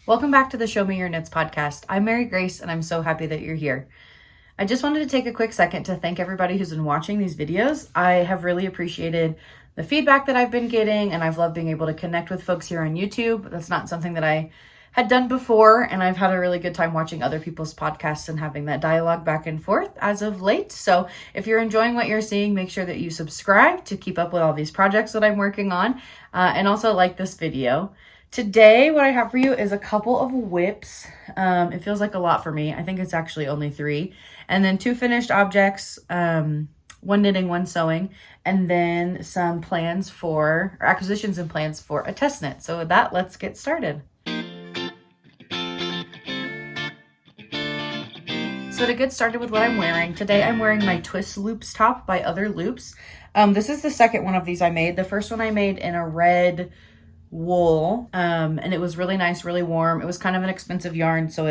Welcome back to the Show Me Your Knits podcast. I'm Mary Grace, and I'm so happy that you're here. I just wanted to take a quick second to thank everybody who's been watching these videos. I have really appreciated the feedback that I've been getting, and I've loved being able to connect with folks here on YouTube. That's not something that I had done before, and I've had a really good time watching other people's podcasts and having that dialogue back and forth as of late. So if you're enjoying what you're seeing, make sure that you subscribe to keep up with all these projects that I'm working on, and also like this video. Today, what I have for you is a couple of whips. It feels like a lot for me. I think it's actually only 3. And then 2 finished objects, 1 knitting, 1 sewing, and then some plans for, or acquisitions and plans for a test knit. So with that, let's get started. So to get started with what I'm wearing, today I'm wearing my Twist Loops top by Other Loops. This is the second one of these I made. The first one I made in a red wool, and it was really nice, really warm. It was kind of an expensive yarn, so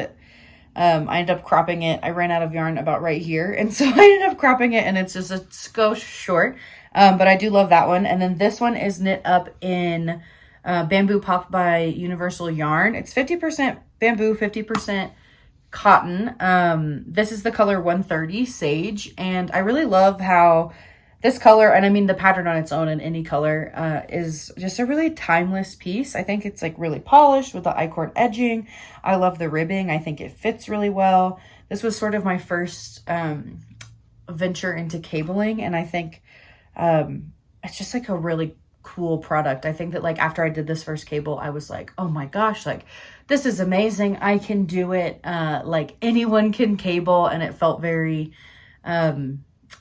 I ended up cropping it. I ran out of yarn about right here, and so I ended up cropping it, and it's just a skosh short, but I do love that one. And then this one is knit up in Bamboo Pop by Universal Yarn. It's 50% bamboo, 50% cotton. This is the color 130 Sage, and I really love how this color, and I mean the pattern on its own in any color, is just a really timeless piece. I think it's like really polished with the I-cord edging. I love the ribbing. I think it fits really well. This was sort of my first venture into cabling, and I think it's just like a really cool product. I think that like after I did this first cable, I was like, oh my gosh, like this is amazing. I can do it. Like anyone can cable, and it felt very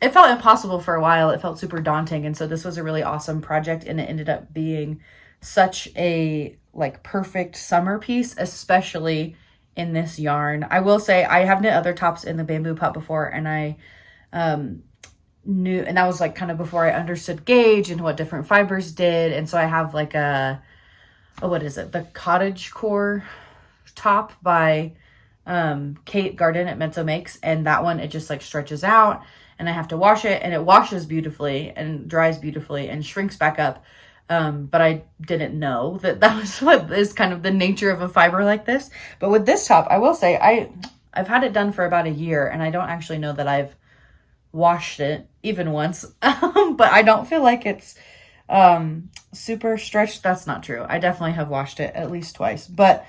it felt impossible for a while. It felt super daunting. And so this was a really awesome project, and it ended up being such a like perfect summer piece, especially in this yarn. I will say I have knit other tops in the Bamboo Pop before, and I knew, and that was like kind of before I understood gauge and what different fibers did. And so I have like what is it? The Cottage Core top by Kate Garden at Mezzo Makes. And that one, it just like stretches out, and I have to wash it, and it washes beautifully and dries beautifully and shrinks back up. But I didn't know that that was what is kind of the nature of a fiber like this. But with this top, I will say I've had it done for about a year, and I don't actually know that I've washed it even once. But I don't feel like it's super stretched. That's not true. I definitely have washed it at least twice. But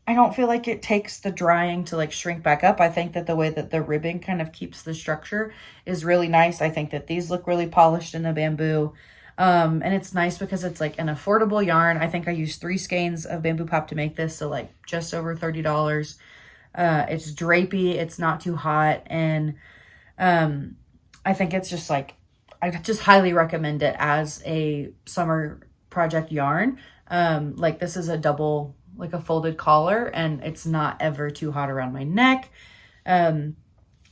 I don't feel like it takes the drying to like shrink back up. I think that the way that the ribbing kind of keeps the structure is really nice. I think that these look really polished in the bamboo. And it's nice because it's like an affordable yarn. I think I used 3 skeins of Bamboo Pop to make this. So like just over $30. It's drapey. It's not too hot. And I think it's just like, I just highly recommend it as a summer project yarn. Like this is a double, like a folded collar, and it's not ever too hot around my neck. And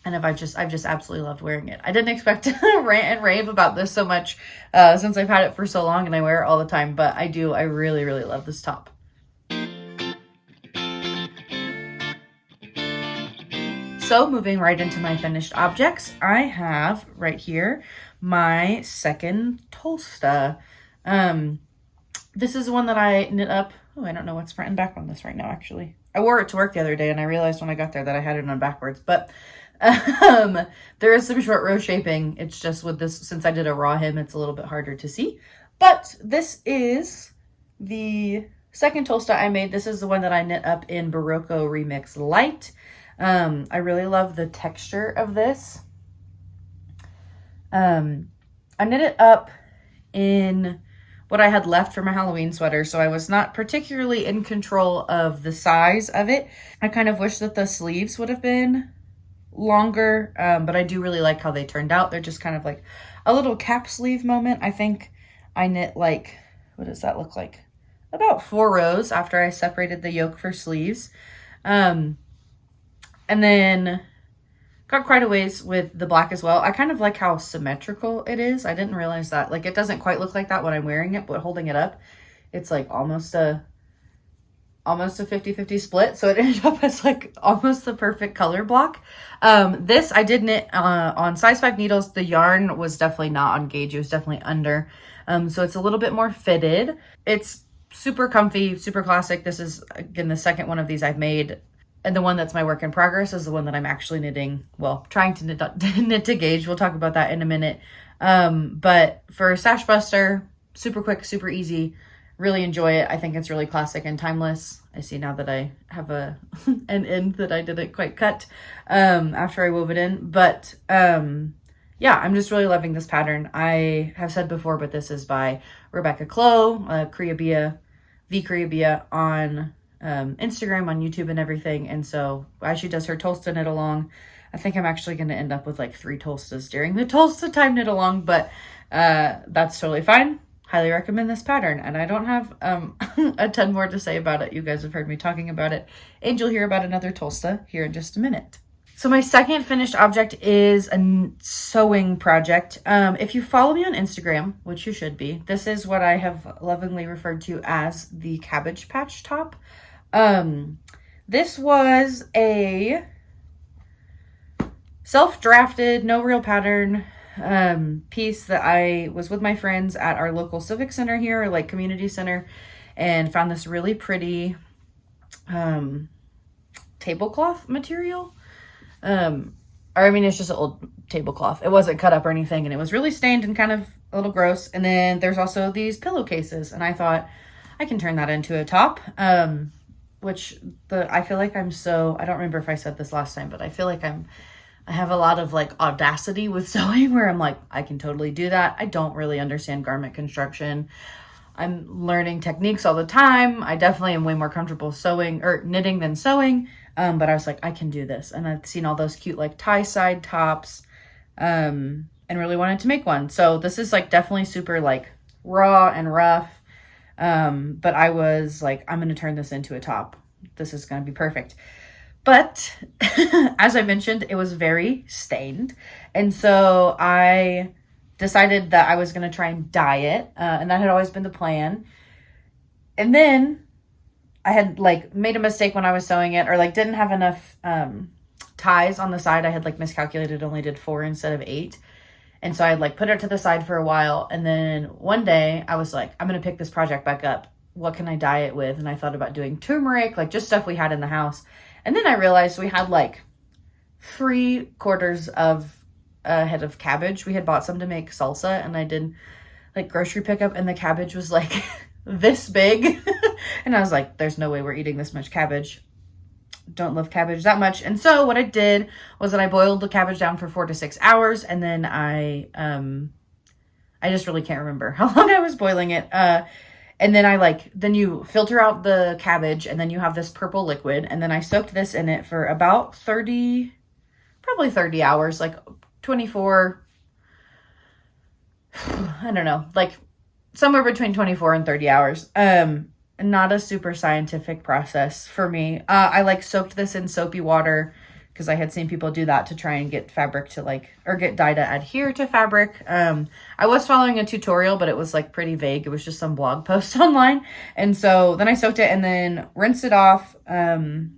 I've just absolutely loved wearing it. I didn't expect to rant and rave about this so much since I've had it for so long and I wear it all the time, but I really, really love this top. So moving right into my finished objects, I have right here my second Tolsta. This is one that I knit up. Oh, I don't know what's front and back on this right now, actually. I wore it to work the other day, and I realized when I got there that I had it on backwards. But there is some short row shaping. It's just with this, since I did a raw hem, it's a little bit harder to see. But this is the second Tolsta I made. This is the one that I knit up in Barocco Remix Light. I really love the texture of this. I knit it up in what I had left for my Halloween sweater, so I was not particularly in control of the size of it. I kind of wish that the sleeves would have been longer, but I do really like how they turned out. They're just kind of like a little cap sleeve moment. I think I knit like, what does that look like? About 4 rows after I separated the yoke for sleeves. And then got quite a ways with the black as well. I kind of like how symmetrical it is. I didn't realize that. Like, it doesn't quite look like that when I'm wearing it, but holding it up, it's like almost a 50-50 split. So it ended up as like almost the perfect color block. This I did knit on size 5 needles. The yarn was definitely not on gauge. It was definitely under. So it's a little bit more fitted. It's super comfy, super classic. This is, again, the second one of these I've made. And the one that's my work in progress is the one that I'm actually knitting, well, trying to knit to gauge. We'll talk about that in a minute. But for Sash Buster, super quick, super easy. Really enjoy it. I think it's really classic and timeless. I see now that I have an end that I didn't quite cut after I wove it in. But yeah, I'm just really loving this pattern. I have said before, but this is by Rebecca Clow, V on Instagram, on YouTube and everything. And so as she does her Tolsta knit along, I think I'm actually going to end up with like 3 Tolstas during the Tolsta time knit along, but that's totally fine. Highly recommend this pattern. And I don't have a ton more to say about it. You guys have heard me talking about it, and you'll hear about another Tolsta here in just a minute. So my second finished object is a sewing project. If you follow me on Instagram, which you should be, this is what I have lovingly referred to as the Cabbage Patch top. This was a self-drafted, no real pattern piece that I was with my friends at our local civic center here, like community center, and found this really pretty tablecloth material. I mean, it's just an old tablecloth. It wasn't cut up or anything, and it was really stained and kind of a little gross. And then there's also these pillowcases, and I thought I can turn that into a top. I feel like I'm so, I don't remember if I said this last time, but I feel like I have a lot of like audacity with sewing where I'm like, I can totally do that. I don't really understand garment construction. I'm learning techniques all the time. I definitely am way more comfortable sewing or knitting than sewing. But I was like, I can do this. And I've seen all those cute like tie side tops, and really wanted to make one. So this is like definitely super like raw and rough. But I was like, I'm going to turn this into a top. This is going to be perfect. But as I mentioned, it was very stained. And so I decided that I was going to try and dye it. And that had always been the plan. And then I had like made a mistake when I was sewing it, or like didn't have enough ties on the side. I had like miscalculated, only did 4 instead of 8. And so I had like put it to the side for a while. And then one day I was like, I'm going to pick this project back up. What can I dye it with? And I thought about doing turmeric, like just stuff we had in the house. And then I realized we had like 3/4 of a head of cabbage. We had bought some to make salsa, and I did like grocery pickup, and the cabbage was like this big. And I was like, there's no way we're eating this much cabbage. Don't love cabbage that much. And so what I did was that I boiled the cabbage down for 4 to 6 hours. And then I just really can't remember how long I was boiling it. And then then you filter out the cabbage, and then you have this purple liquid. And then I soaked this in it for about probably 30 hours, like 24, I don't know, like somewhere between 24 and 30 hours. Not a super scientific process for me. I like soaked this in soapy water because I had seen people do that to try and get fabric to get dye to adhere to fabric. I was following a tutorial, but it was like pretty vague. It was just some blog post online. And so then I soaked it and then rinsed it off. And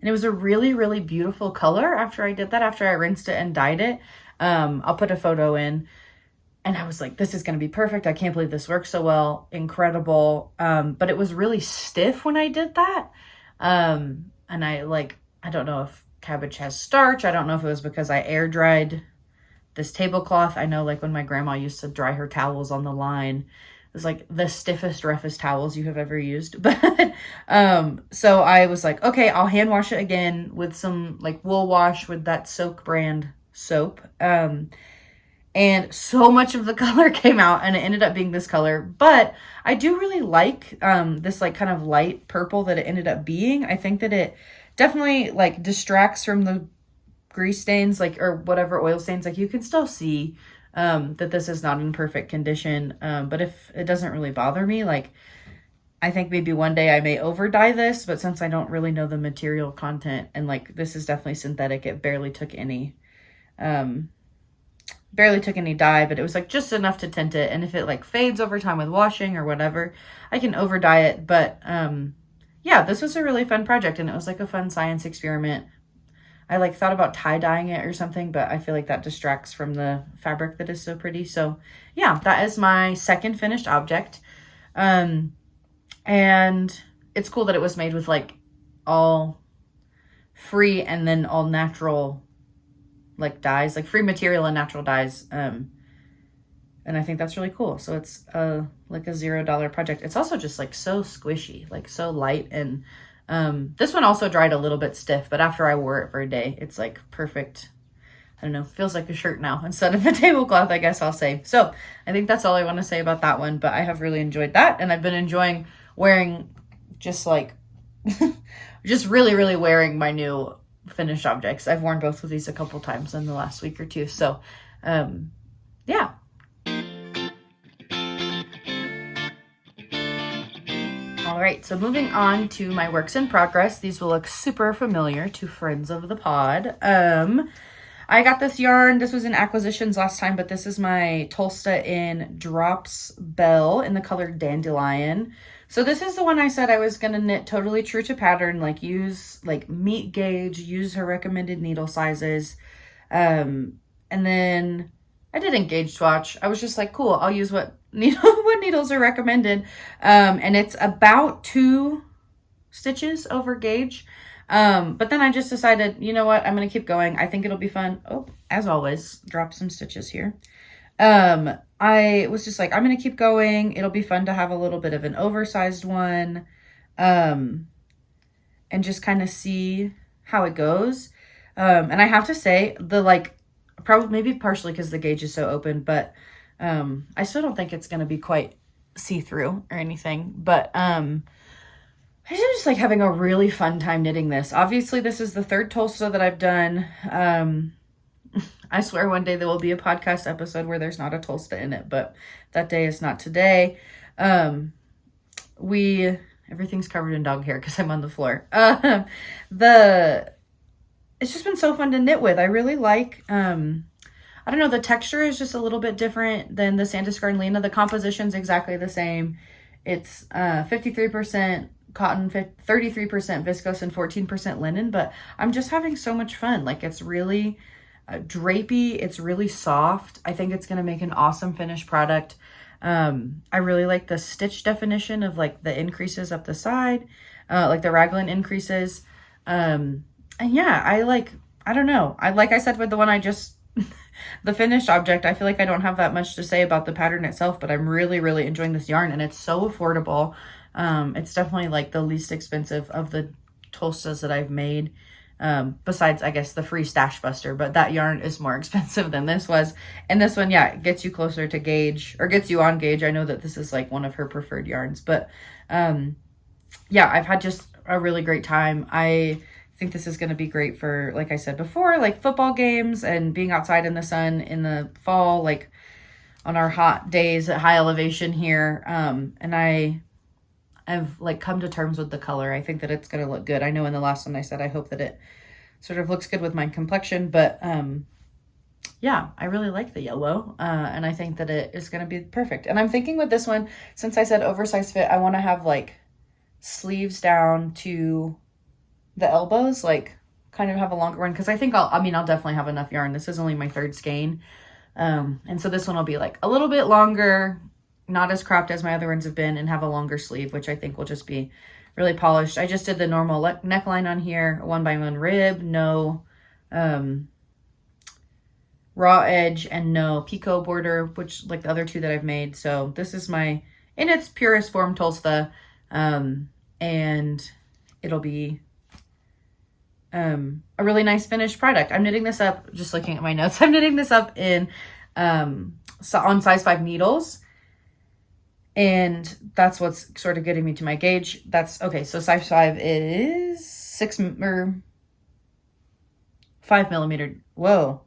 it was a really, really beautiful color after I did that, after I rinsed it and dyed it. I'll put a photo in. And I was like, this is going to be perfect. I can't believe this works so well. Incredible. But it was really stiff when I did that. And I don't know if cabbage has starch. I don't know if it was because I air dried this tablecloth. I know like when my grandma used to dry her towels on the line, it was like the stiffest, roughest towels you have ever used. But so I was like, okay, I'll hand wash it again with some like wool wash with that Soak brand soap. And so much of the color came out, and it ended up being this color. But I do really like this like kind of light purple that it ended up being. I think that it definitely like distracts from the grease stains, like, or whatever oil stains. Like you can still see that this is not in perfect condition. But if it doesn't really bother me, like I think maybe one day I may over dye this, but since I don't really know the material content, and like this is definitely synthetic, it barely took any dye, but it was like just enough to tint it. And if it like fades over time with washing or whatever, I can over dye it. But yeah, this was a really fun project, and it was like a fun science experiment. I like thought about tie dyeing it or something, but I feel like that distracts from the fabric that is so pretty. So yeah, that is my second finished object. And it's cool that it was made with like all free and then all natural like dyes, like free material and natural dyes. And I think that's really cool. So it's like a $0 project. It's also just like so squishy, like so light. And this one also dried a little bit stiff, but after I wore it for a day, it's like perfect. I don't know, feels like a shirt now instead of a tablecloth, I guess I'll say. So I think that's all I want to say about that one, but I have really enjoyed that. And I've been enjoying wearing just like, just really, really wearing my new finished objects. I've worn both of these a couple times in the last week or two. So yeah. All right, so moving on to my works in progress. These will look super familiar to friends of the pod. I got this yarn. This was in acquisitions last time, but this is my Tulsa in Drops Bell in the color Dandelion. So this is the one I said I was going to knit totally true to pattern, like use like meat gauge, use her recommended needle sizes. And then I didn't gauge swatch. I was just like, cool, I'll use what needles are recommended. And it's about 2 stitches over gauge. But then I just decided, you know what, I'm going to keep going. I think it'll be fun. Oh, as always, drop some stitches here. I was just like, I'm going to keep going. It'll be fun to have a little bit of an oversized one. And just kind of see how it goes. And I have to say the like, probably maybe partially because the gauge is so open, but, I still don't think it's going to be quite see-through or anything, but, I'm just like having a really fun time knitting this. Obviously, this is the 3rd Tulsa that I've done. I swear one day there will be a podcast episode where there's not a Tulsa in it, but that day is not today. Everything's covered in dog hair because I'm on the floor. It's just been so fun to knit with. I really like, I don't know, the texture is just a little bit different than the Sandisgarn Lena. The composition's exactly the same. It's 53% cotton, 33% viscose, and 14% linen, but I'm just having so much fun. Like, it's really drapey. It's really soft. I think it's going to make an awesome finished product. I really like the stitch definition of like the increases up the side, like the raglan increases. And yeah, I don't know. Like I said with the one I just, the finished object, I feel like I don't have that much to say about the pattern itself, but I'm really, really enjoying this yarn, and it's so affordable. It's definitely like the least expensive of the Tulsas that I've made, besides, I guess, the free Stash Buster, but that yarn is more expensive than this was. And this one, yeah, gets you closer to gauge, or gets you on gauge. I know that this is like one of her preferred yarns, but yeah, I've had just a really great time. I think this is going to be great for, like I said before, like football games and being outside in the sun in the fall, like on our hot days at high elevation here. And I've like come to terms with the color. I think that it's going to look good. I know in the last one I said I hope that it sort of looks good with my complexion, but yeah, I really like the yellow, and I think that it is going to be perfect. And I'm thinking with this one, since I said oversized fit, I want to have like sleeves down to the elbows, like kind of have a longer one, because I think I'll definitely have enough yarn. This is only my 3rd skein, and so this one will be like a little bit longer, not as cropped as my other ones have been, and have a longer sleeve, which I think will just be really polished. I just did the normal neckline on here, 1x1 rib, no raw edge, and no picot border, which like the other 2 that I've made. So this is my, in its purest form, Tulsa, and it'll be a really nice finished product. I'm knitting this up, just looking at my notes, I'm knitting this up in on size 5 needles. And that's what's sort of getting me to my gauge. That's okay. So size 5 is 5 millimeter. Whoa.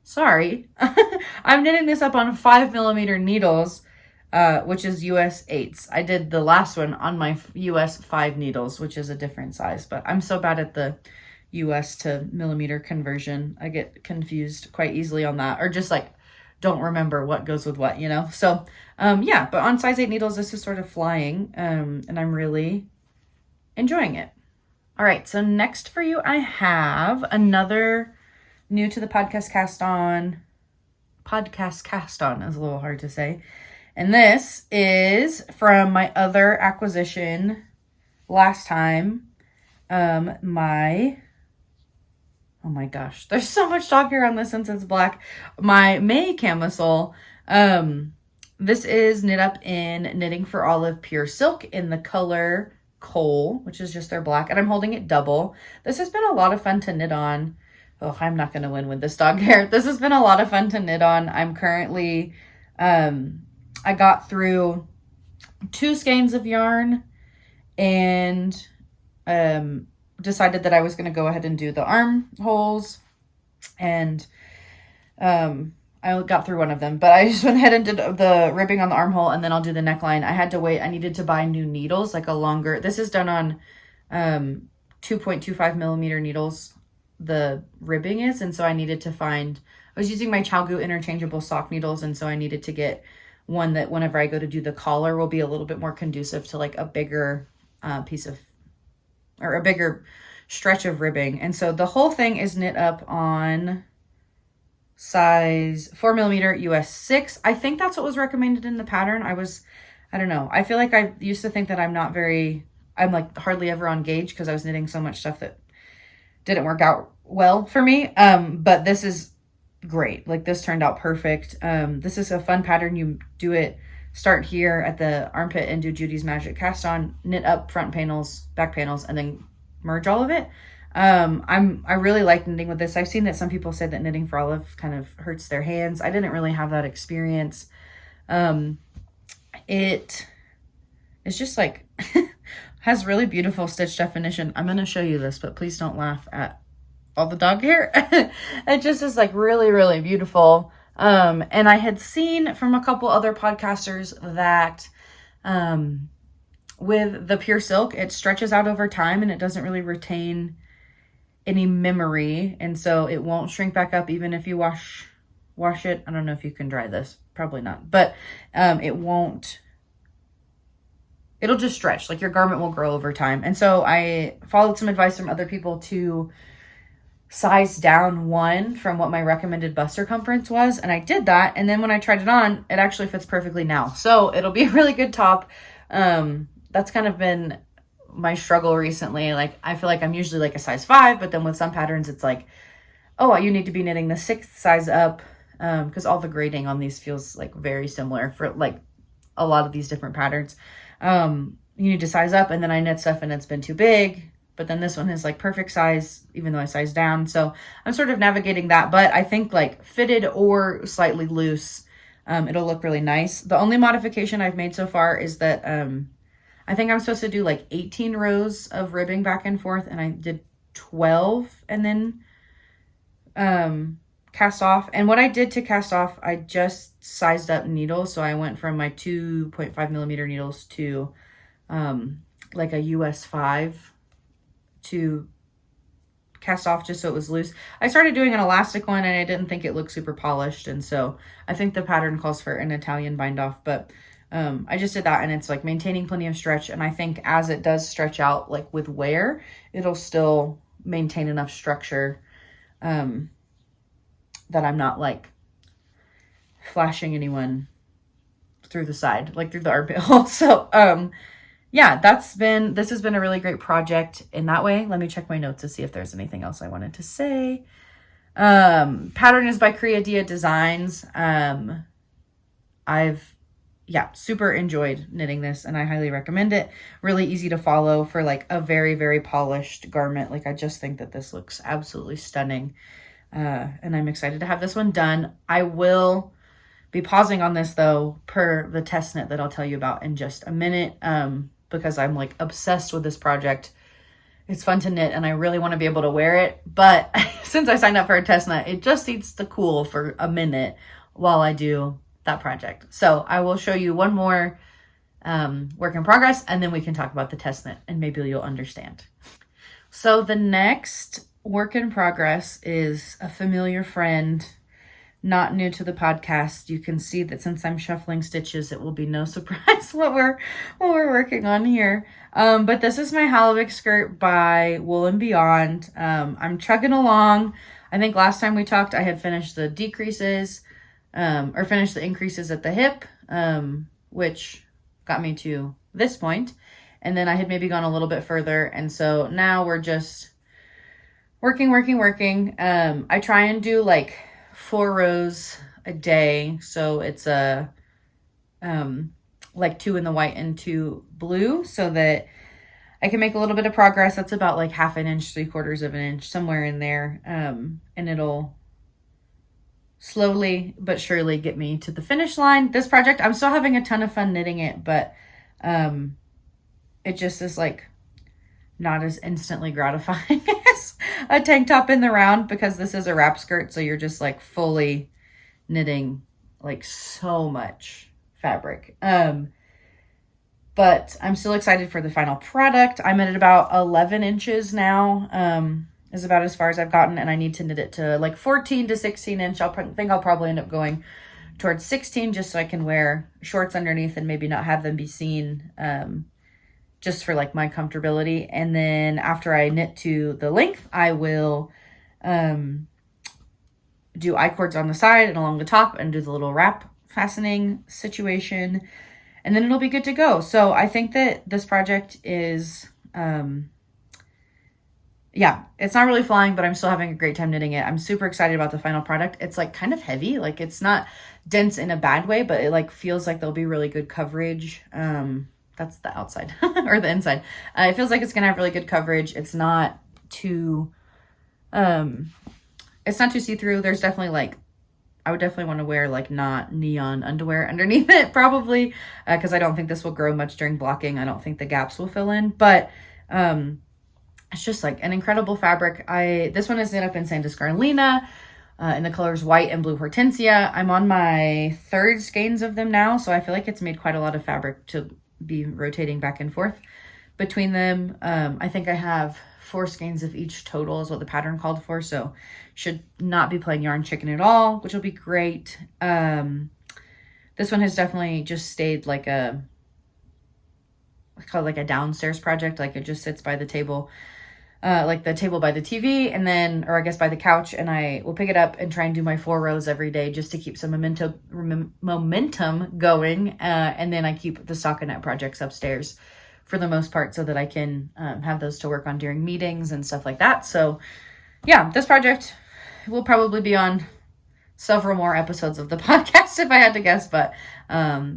Sorry. I'm knitting this up on 5 millimeter needles, which is US 8s. I did the last one on my US 5 needles, which is a different size, but I'm so bad at the US to millimeter conversion. I get confused quite easily on that, or just like don't remember what goes with what, you know? So, yeah, but on size 8 needles, this is sort of flying, and I'm really enjoying it. All right, so next for you, I have another new to the podcast cast on is a little hard to say. And this is from my other acquisition last time. Oh my gosh, there's so much dog hair on this since it's black. My May camisole. This is knit up in Knitting for Olive Pure Silk in the color Coal, which is just their black, and I'm holding it double. This has been a lot of fun to knit on. Oh, I'm not going to win with this dog hair. This has been a lot of fun to knit on. I'm currently, I got through 2 skeins of yarn and decided that I was going to go ahead and do the armholes, and I got through one of them, but I just went ahead and did the ribbing on the armhole, and then I'll do the neckline. I had to wait. I needed to buy new needles, like a longer, this is done on 2.25 millimeter needles, the ribbing is, and so I needed to find, I was using my ChowGoo interchangeable sock needles, and so I needed to get one that whenever I go to do the collar will be a little bit more conducive to like a bigger piece of, or a bigger stretch of ribbing. And so the whole thing is knit up on size 4 millimeter US 6. I think that's what was recommended in the pattern. I don't know. I feel like I used to think that I'm like hardly ever on gauge because I was knitting so much stuff that didn't work out well for me. But this is great. Like this turned out perfect. This is a fun pattern. You do it, start here at the armpit and do Judy's Magic cast on, knit up front panels, back panels, and then merge all of it. I really like knitting with this. I've seen that some people said that Knitting for Olive kind of hurts their hands. I didn't really have that experience. It's just like, has really beautiful stitch definition. I'm going to show you this, but please don't laugh at all the dog hair. It just is like really, really beautiful. And I had seen from a couple other podcasters that, with the pure silk, it stretches out over time and it doesn't really retain any memory, and so it won't shrink back up even if you wash it. I don't know if you can dry this, probably not, but it'll just stretch, like your garment will grow over time. And so I followed some advice from other people to size down one from what my recommended bust circumference was, and I did that, and then when I tried it on, it actually fits perfectly now, so it'll be a really good top. That's kind of been my struggle recently. Like I feel like I'm usually like a size 5, but then with some patterns it's like, oh, you need to be knitting the 6th size up, because all the grading on these feels like very similar for like a lot of these different patterns. You need to size up, and then I knit stuff and it's been too big, but then this one is like perfect size even though I sized down. So I'm sort of navigating that, but I think like fitted or slightly loose, it'll look really nice. The only modification I've made so far is that I think I'm supposed to do like 18 rows of ribbing back and forth, and I did 12 and then cast off. And what I did to cast off, I just sized up needles. So I went from my 2.5 millimeter needles to like a US 5 to cast off just so it was loose. I started doing an elastic one and I didn't think it looked super polished, and so I think the pattern calls for an Italian bind off, but I just did that, and it's like maintaining plenty of stretch, and I think as it does stretch out like with wear, it'll still maintain enough structure that I'm not like flashing anyone through the side, like through the armpit hole. So yeah, this has been a really great project in that way. Let me check my notes to see if there's anything else I wanted to say. Pattern is by Creadia Designs. I've super enjoyed knitting this, and I highly recommend it. Really easy to follow for like a very, very polished garment. Like I just think that this looks absolutely stunning. And I'm excited to have this one done. I will be pausing on this though, per the test knit that I'll tell you about in just a minute, because I'm like obsessed with this project. It's fun to knit and I really want to be able to wear it. But since I signed up for a test knit, it just needs to cool for a minute while I do that project. So I will show you one more work in progress, and then we can talk about the test knit and maybe you'll understand. So the next work in progress is a familiar friend, not new to the podcast. You can see that since I'm shuffling stitches, it will be no surprise what we're working on here. But this is my Halibut skirt by Wool and Beyond. I'm chugging along. I think last time we talked, I had finished the decreases, or finished the increases at the hip. which got me to this point. And then I had maybe gone a little bit further. And so now we're just working. I try and do like 4 rows a day. So it's like 2 in the white and 2 blue, so that I can make a little bit of progress. That's about like 1/2 inch, 3/4 of an inch, somewhere in there. And it'll slowly but surely get me to the finish line. This project, I'm still having a ton of fun knitting it, but it just is like not as instantly gratifying as a tank top in the round, because this is a wrap skirt. So you're just like fully knitting like so much fabric. But I'm still excited for the final product. I'm at about 11 inches now, is about as far as I've gotten. And I need to knit it to like 14 to 16 inch. I think I'll probably end up going towards 16, just so I can wear shorts underneath and maybe not have them be seen, just for like my comfortability. And then after I knit to the length, I will do I-cords on the side and along the top and do the little wrap fastening situation. And then it'll be good to go. So I think that this project is, yeah, it's not really flying, but I'm still having a great time knitting it. I'm super excited about the final product. It's like kind of heavy. Like it's not dense in a bad way, but it like feels like there'll be really good coverage. That's the outside or the inside. It feels like it's going to have really good coverage. It's not too see-through. There's definitely like, I would definitely want to wear like not neon underwear underneath it probably, because I don't think this will grow much during blocking. I don't think the gaps will fill in, but it's just like an incredible fabric. This one is knit up in Santa Scarlina, in the colors white and blue hortensia. I'm on my 3rd skeins of them now, so I feel like it's made quite a lot of fabric to be rotating back and forth between them. I think I have 4 skeins of each total is what the pattern called for, so should not be playing yarn chicken at all, which will be great. This one has definitely just stayed like I call it like a downstairs project. Like it just sits by the table, like the table by the TV, and then, or I guess by the couch, and I will pick it up and try and do my 4 rows every day just to keep some momentum going. And then I keep the stockinette projects upstairs for the most part, so that I can have those to work on during meetings and stuff like that. So yeah, this project will probably be on several more episodes of the podcast if I had to guess, but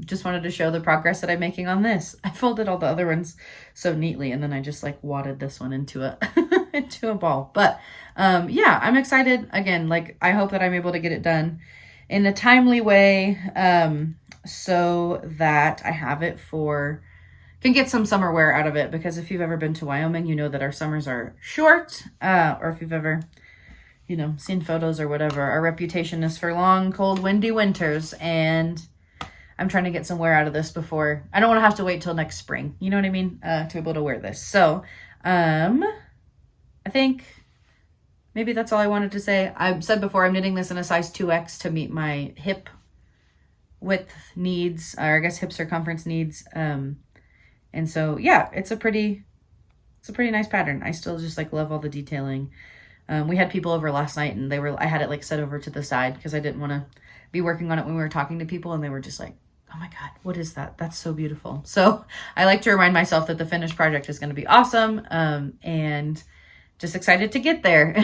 just wanted to show the progress that I'm making on this. I folded all the other ones so neatly, and then I just like wadded this one into a into a ball. But yeah, I'm excited. Again, like I hope that I'm able to get it done in a timely way, so that I have it can get some summer wear out of it, because if you've ever been to Wyoming, you know that our summers are short, or if you've ever, seen photos or whatever, our reputation is for long, cold, windy winters, and I'm trying to get some wear out of this before, I don't want to have to wait till next spring, you know what I mean, to be able to wear this. So, I think maybe that's all I wanted to say. I've said before, I'm knitting this in a size 2X to meet my hip width needs, or I guess hip circumference needs, and so, yeah, it's a pretty nice pattern. I still just like love all the detailing. We had people over last night, and I had it like set over to the side because I didn't want to be working on it when we were talking to people, and they were just like, oh my God, what is that? That's so beautiful. So I like to remind myself that the finished project is going to be awesome, and just excited to get there.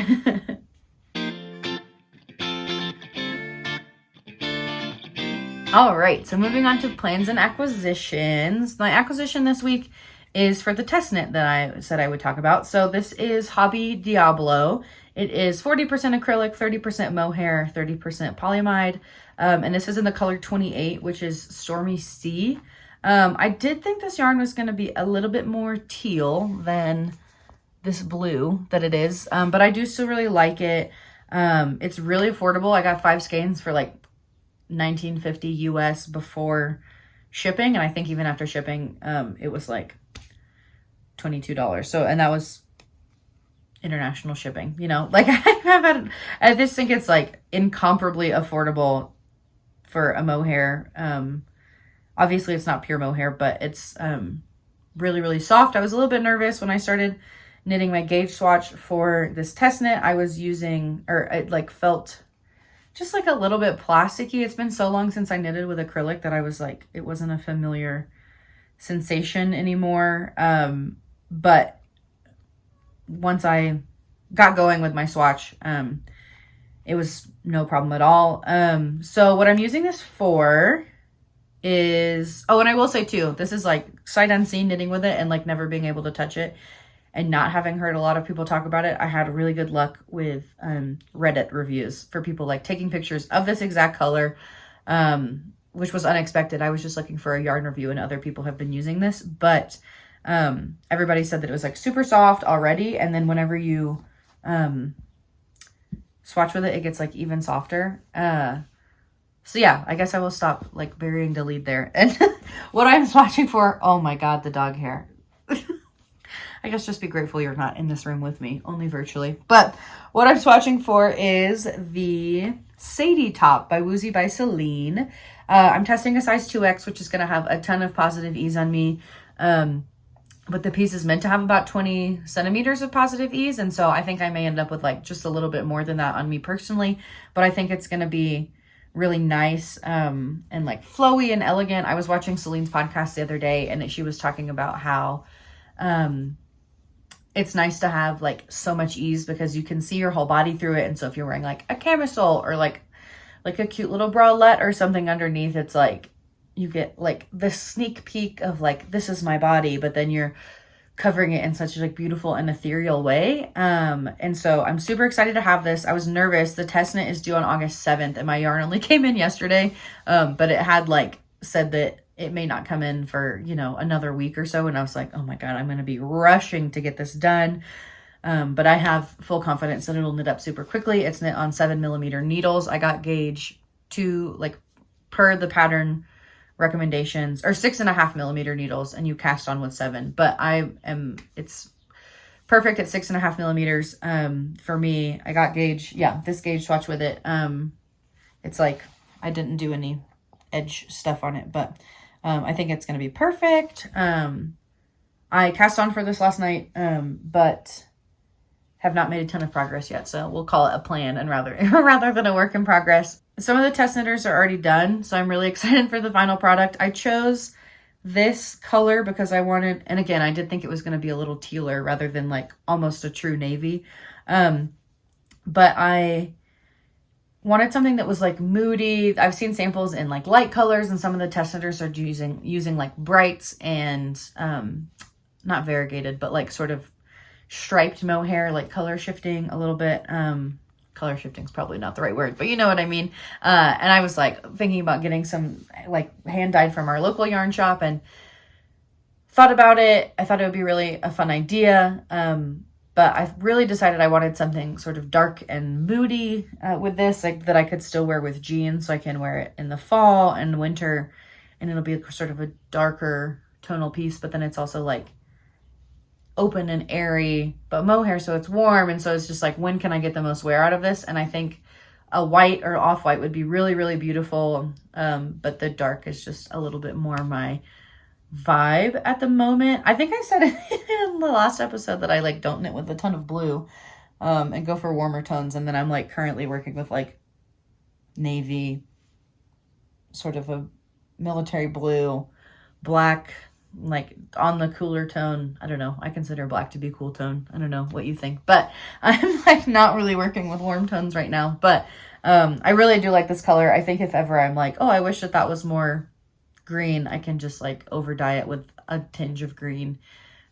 All right, so moving on to plans and acquisitions. My acquisition this week is for the test knit that I said I would talk about. So this is Hobby Diablo. It is 40% acrylic, 30% mohair, 30% polyamide. And this is in the color 28, which is Stormy Sea. I did think this yarn was going to be a little bit more teal than this blue that it is. But I do still really like it. It's really affordable. I got 5 skeins for like $19.50 US before shipping, and I think even after shipping it was like $22. So, and that was international shipping, like I just think it's like incomparably affordable for a mohair. Obviously it's not pure mohair, but it's really, really soft. I was a little bit nervous when I started knitting my gauge swatch for this test knit. I was using, or it like felt just like a little bit plasticky. It's been so long since I knitted with acrylic that I was like, it wasn't a familiar sensation anymore. But once I got going with my swatch, it was no problem at all. So what I'm using this for is, oh, and I will say too, this is like sight unseen knitting with it and like never being able to touch it and not having heard a lot of people talk about it. I had really good luck with Reddit reviews for people like taking pictures of this exact color, which was unexpected. I was just looking for a yarn review and other people have been using this, but everybody said that it was like super soft already. And then whenever you swatch with it, it gets like even softer. So yeah, I guess I will stop like burying the lead there. And what I'm swatching for, oh my God, the dog hair. I guess just be grateful you're not in this room with me, only virtually. But what I'm swatching for is the Sadie top by Woozy by Celine. I'm testing a size 2X, which is going to have a ton of positive ease on me. But the piece is meant to have about 20 centimeters of positive ease. And so I think I may end up with like just a little bit more than that on me personally. But I think it's going to be really nice and like flowy and elegant. I was watching Celine's podcast the other day and she was talking about how it's nice to have like so much ease because you can see your whole body through it. And so if you're wearing like a camisole or like a cute little bralette or something underneath, it's like you get like this sneak peek of like, this is my body, but then you're covering it in such a like beautiful and ethereal way. And so I'm super excited to have this. I was nervous. The test knit is due on August 7th and my yarn only came in yesterday. But it had like said that it may not come in for, you know, another week or so. And I was like, oh my God, I'm going to be rushing to get this done. But I have full confidence that it'll knit up super quickly. It's knit on 7mm needles. I got gauge to like per the pattern recommendations, or 6.5mm needles, and you cast on with 7. But it's perfect at 6.5mm. For me, I got gauge. Yeah, this gauge swatch with it. It's like I didn't do any edge stuff on it, but I think it's going to be perfect. I cast on for this last night, but have not made a ton of progress yet. So we'll call it a plan and rather than a work in progress. Some of the test knitters are already done, so I'm really excited for the final product. I chose this color because I wanted, and again, I did think it was going to be a little tealer rather than like almost a true navy. But I wanted something that was like moody. I've seen samples in like light colors, and some of the test knitters are using like brights and not variegated, but like sort of striped mohair, like color shifting a little bit. Color shifting is probably not the right word, but you know what I mean. And I was like thinking about getting some like hand dyed from our local yarn shop and thought about it. I thought it would be really a fun idea. But I really decided I wanted something sort of dark and moody with this, like that I could still wear with jeans, so I can wear it in the fall and winter, and it'll be sort of a darker tonal piece, but then it's also like open and airy, but mohair, so it's warm. And so it's just like, when can I get the most wear out of this? And I think a white or off-white would be really, really beautiful. But the dark is just a little bit more my vibe at the moment. I think I said in the last episode that I like don't knit with a ton of blue and go for warmer tones. And then I'm like currently working with like navy, sort of a military blue, black, like on the cooler tone. I don't know. I consider black to be cool tone. I don't know what you think, but I'm like not really working with warm tones right now. But I really do like this color. I think if ever I'm like, oh, I wish that was more green, I can just like over dye it with a tinge of green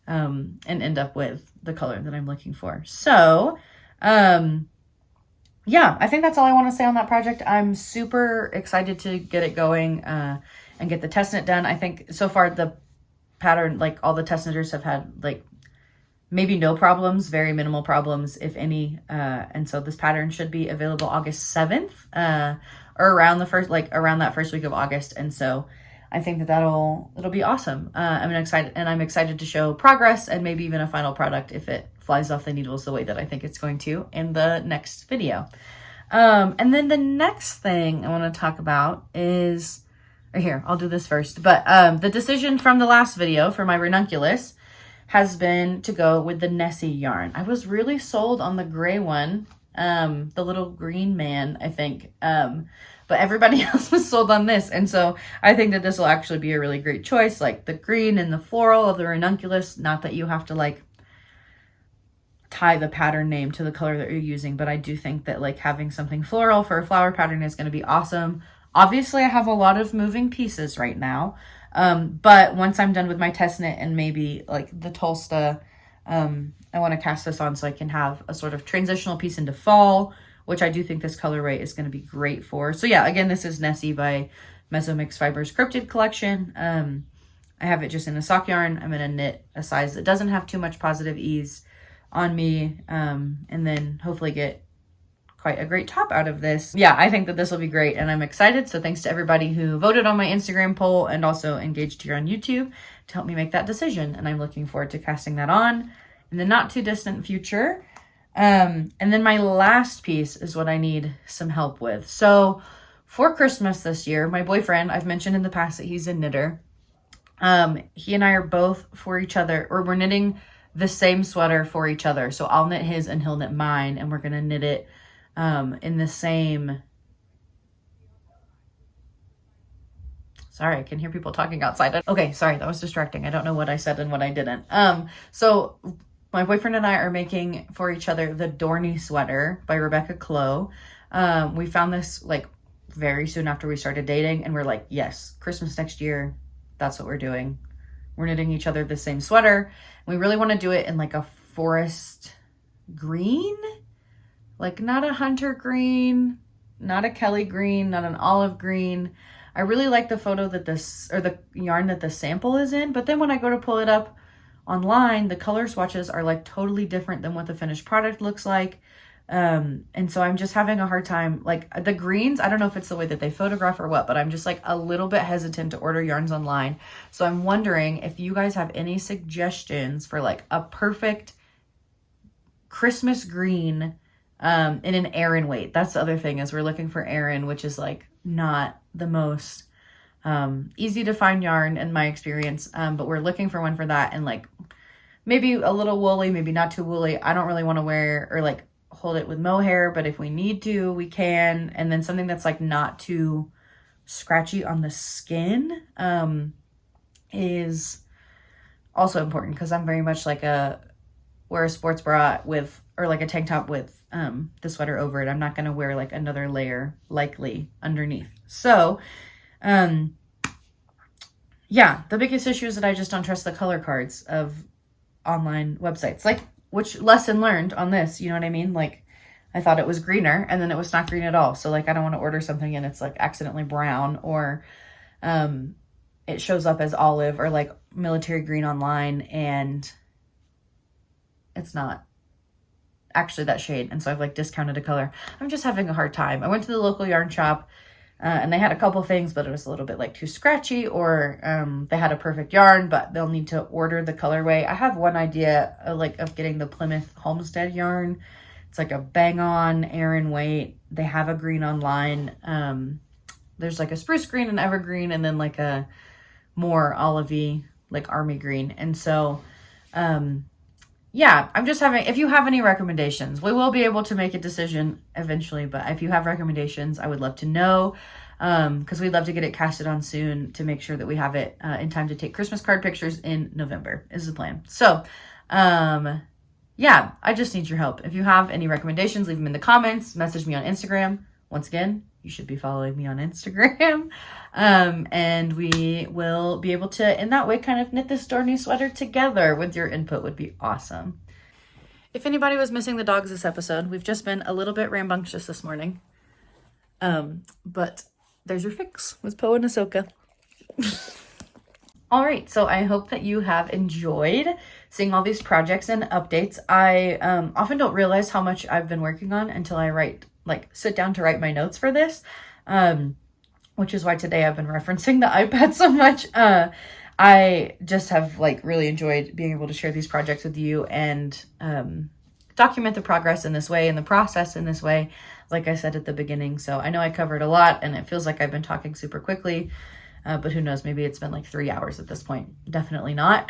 and end up with the color that I'm looking for. So yeah, I think that's all I want to say on that project. I'm super excited to get it going and get the test knit done. I think so far the pattern, like all the test knitters have had like maybe no problems, very minimal problems, if any. And so this pattern should be available August 7th or around that first week of August. And so I think that it'll be awesome. I'm excited to show progress and maybe even a final product if it flies off the needles the way that I think it's going to in the next video. And then the next thing I want to talk about is, or here, I'll do this first. But the decision from the last video for my ranunculus has been to go with the Nessie yarn. I was really sold on the gray one the little green man, I think. But everybody else was sold on this. And so I think that this will actually be a really great choice. Like the green and the floral of the ranunculus, not that you have to like tie the pattern name to the color that you're using, but I do think that like having something floral for a flower pattern is going to be awesome. Obviously I have a lot of moving pieces right now. But once I'm done with my test knit and maybe like the Tulsa, I want to cast this on so I can have a sort of transitional piece into fall, which I do think this colorway is going to be great for. So yeah, again, this is Nessie by Meso-Mix Fibers Cryptid Collection. I have it just in a sock yarn. I'm going to knit a size that doesn't have too much positive ease on me, and then hopefully get quite a great top out of this. Yeah, I think that this will be great and I'm excited. So thanks to everybody who voted on my Instagram poll and also engaged here on YouTube to help me make that decision. And I'm looking forward to casting that on in the not too distant future. And then my last piece is what I need some help with. So for Christmas this year, my boyfriend, I've mentioned in the past that he's a knitter. He and I are both for each other, or we're knitting the same sweater for each other. So I'll knit his and he'll knit mine, and we're going to knit it in the same, sorry, I can hear people talking outside. Okay, sorry, that was distracting. I don't know what I said and what I didn't. So my boyfriend and I are making for each other the Dorney sweater by Rebecca Clow. We found this like very soon after we started dating, and we're like, yes, Christmas next year, that's what we're doing. We're knitting each other the same sweater. We really want to do it in like a forest green, like not a hunter green, not a Kelly green, not an olive green. I really like the photo that this, or the yarn that the sample is in, but then when I go to pull it up online, the color swatches are like totally different than what the finished product looks like. And so I'm just having a hard time, like the greens, I don't know if it's the way that they photograph or what, but I'm just like a little bit hesitant to order yarns online. So I'm wondering if you guys have any suggestions for like a perfect Christmas green in an Aran weight. That's the other thing, is we're looking for Aran, which is like not the most easy to find yarn in my experience, but we're looking for one for that, and like maybe a little woolly, maybe not too woolly. I don't really want to wear or like hold it with mohair, but if we need to, we can. And then something that's like not too scratchy on the skin is also important, because I'm very much like wear a sports bra with, or like a tank top with the sweater over it. I'm not going to wear like another layer likely underneath. So yeah, the biggest issue is that I just don't trust the color cards of online websites. Like, which lesson learned on this, you know what I mean? Like, I thought it was greener and then it was not green at all. So like, I don't want to order something and it's like accidentally brown, or it shows up as olive or like military green online and it's not actually that shade. And so I've like discounted a color. I'm just having a hard time. I went to the local yarn shop and they had a couple things, but it was a little bit like too scratchy, or they had a perfect yarn, but they'll need to order the colorway. I have one idea of getting the Plymouth Homestead yarn. It's like a bang on Aran weight. They have a green online. There's like a spruce green and evergreen, and then like a more olivey, like army green. And so, yeah, I'm just having, if you have any recommendations, we will be able to make a decision eventually, but if you have recommendations, I would love to know, because we'd love to get it casted on soon to make sure that we have it in time to take Christmas card pictures in November is the plan. So, yeah, I just need your help. If you have any recommendations, leave them in the comments, message me on Instagram. Once again, you should be following me on Instagram. And we will be able to, in that way, kind of knit this Dorney sweater together. With your input would be awesome. If anybody was missing the dogs this episode, we've just been a little bit rambunctious this morning. But there's your fix with Poe and Ahsoka. All right, so I hope that you have enjoyed seeing all these projects and updates. I often don't realize how much I've been working on until I sit down to write my notes for this, which is why today I've been referencing the iPad so much. I just have really enjoyed being able to share these projects with you and document the progress in this way and the process in this way, like I said at the beginning. So I know I covered a lot and it feels like I've been talking super quickly, but who knows, maybe it's been like 3 hours at this point. Definitely not.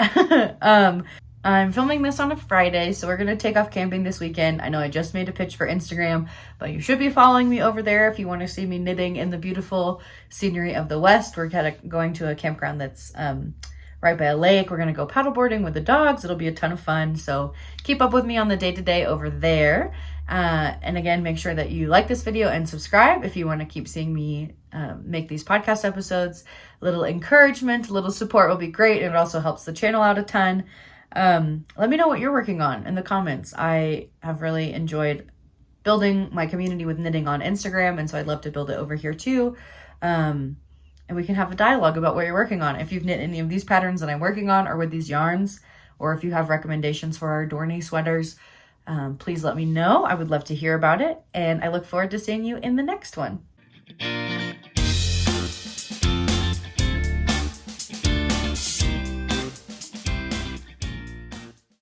I'm filming this on a Friday, so we're going to take off camping this weekend. I know I just made a pitch for Instagram, but you should be following me over there if you want to see me knitting in the beautiful scenery of the West. We're kind of going to a campground that's right by a lake. We're going to go paddleboarding with the dogs. It'll be a ton of fun, so keep up with me on the day-to-day over there. And again, make sure that you like this video and subscribe if you want to keep seeing me make these podcast episodes. A little encouragement, a little support will be great. It also helps the channel out a ton. Let me know what you're working on in the comments. I have really enjoyed building my community with knitting on Instagram, and so I'd love to build it over here too. And we can have a dialogue about what you're working on. If you've knit any of these patterns that I'm working on or with these yarns, or if you have recommendations for our Dorney sweaters, please let me know. I would love to hear about it, and I look forward to seeing you in the next one.